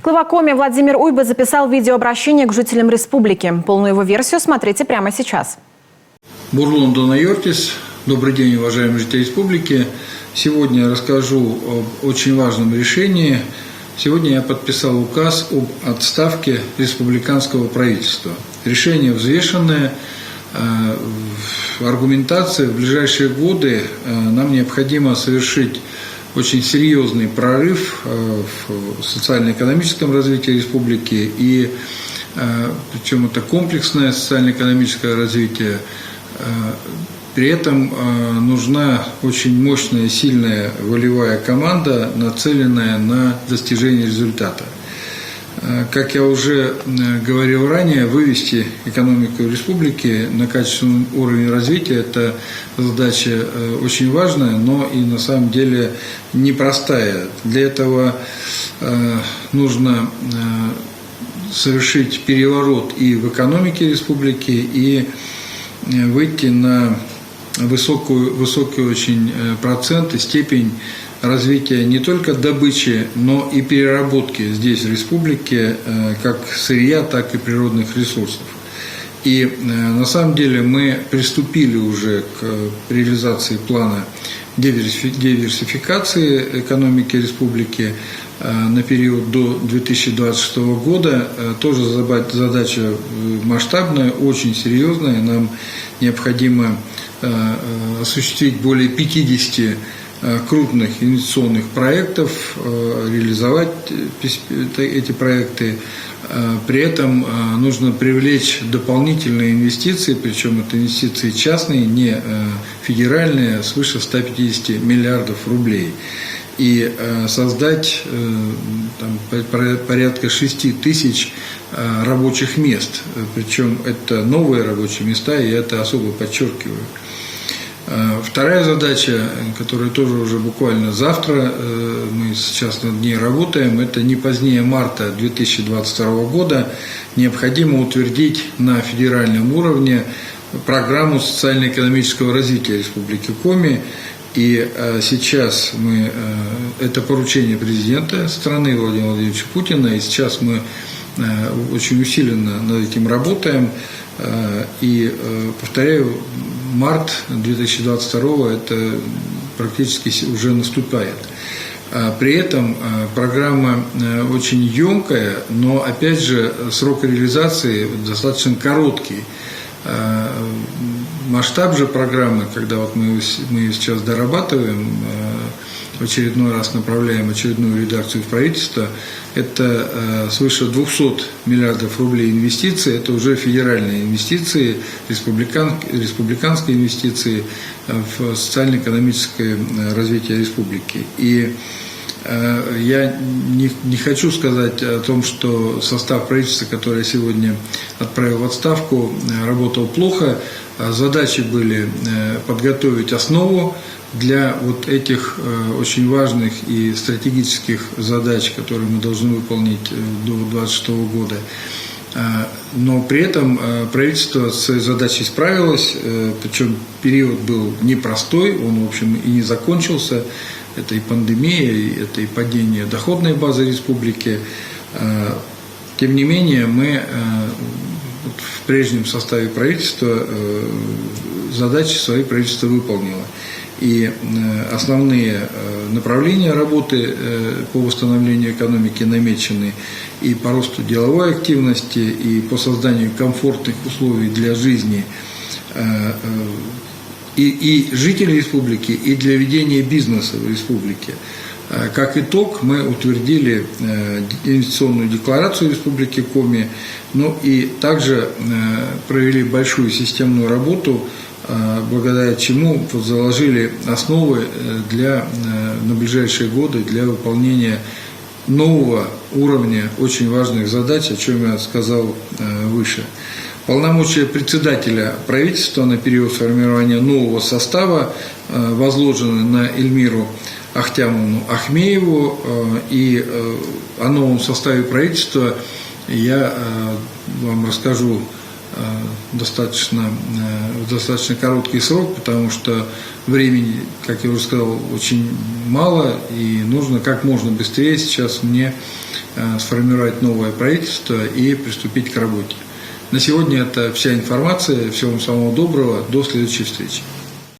Глава Коми Владимир Уйба записал видеообращение к жителям республики. Полную его версию смотрите прямо сейчас. Бурлун Донайортис. Добрый день, уважаемые жители республики. Сегодня я расскажу об очень важном решении. Сегодня я подписал указ об отставке республиканского правительства. Решение взвешенное. Аргументация: в ближайшие годы нам необходимо совершить очень серьезный прорыв в социально-экономическом развитии республики, и причем это комплексное социально-экономическое развитие. При этом нужна очень мощная, сильная волевая команда, нацеленная на достижение результата. Как я уже говорил ранее, вывести экономику республики на качественный уровень развития – это задача очень важная, но и на самом деле непростая. Для этого нужно совершить переворот и в экономике республики, и выйти на высокий очень процент и степень развития не только добычи, но и переработки здесь, в республике, как сырья, так и природных ресурсов. И на самом деле мы приступили уже к реализации плана диверсификации экономики республики на период до 2026 года. Тоже задача масштабная, очень серьезная. Нам необходимо осуществить более 50 крупных инвестиционных проектов, реализовать эти проекты. При этом нужно привлечь дополнительные инвестиции, причем это инвестиции частные, не федеральные, свыше 150 миллиардов рублей. И создать порядка 6 тысяч рабочих мест. Причем это новые рабочие места, и это особо подчеркиваю. Вторая задача, которая тоже уже буквально завтра, мы сейчас над ней работаем, это не позднее марта 2022 года необходимо утвердить на федеральном уровне программу социально-экономического развития Республики Коми. И сейчас это поручение президента страны Владимира Владимировича Путина, и сейчас мы очень усиленно над этим работаем. И, повторяю, март 2022 это практически уже наступает. При этом программа очень емкая, но, опять же, срок реализации достаточно короткий. Масштаб же программы, когда вот мы ее сейчас дорабатываем, в очередной раз направляем очередную редакцию в правительство, это свыше 200 миллиардов рублей инвестиций, это уже федеральные инвестиции, республиканские инвестиции в социально-экономическое развитие республики. И я не хочу сказать о том, что состав правительства, который я сегодня отправил в отставку, работал плохо. Задачи были подготовить основу для вот этих очень важных и стратегических задач, которые мы должны выполнить до 2026 года. Но при этом правительство с этой задачей справилось, причем период был непростой, он, в общем, и не закончился. Это и пандемия, это и падение доходной базы республики. Тем не менее, мы в прежнем составе правительства задачи свои правительство выполнило. И основные направления работы по восстановлению экономики намечены и по росту деловой активности, и по созданию комфортных условий для жизни и жителей республики, и для ведения бизнеса в республике. Как итог, мы утвердили инвестиционную декларацию Республики Коми, ну и также провели большую системную работу, благодаря чему заложили основы на ближайшие годы для выполнения нового уровня очень важных задач, о чем я сказал выше. Полномочия председателя правительства на период формирования нового состава возложены на Эльмиру Ахтямовну Ахмееву, и о новом составе правительства я вам расскажу в достаточно короткий срок, потому что времени, как я уже сказал, очень мало, и нужно как можно быстрее сейчас мне сформировать новое правительство и приступить к работе. На сегодня это вся информация. Всего вам самого доброго. До следующей встречи.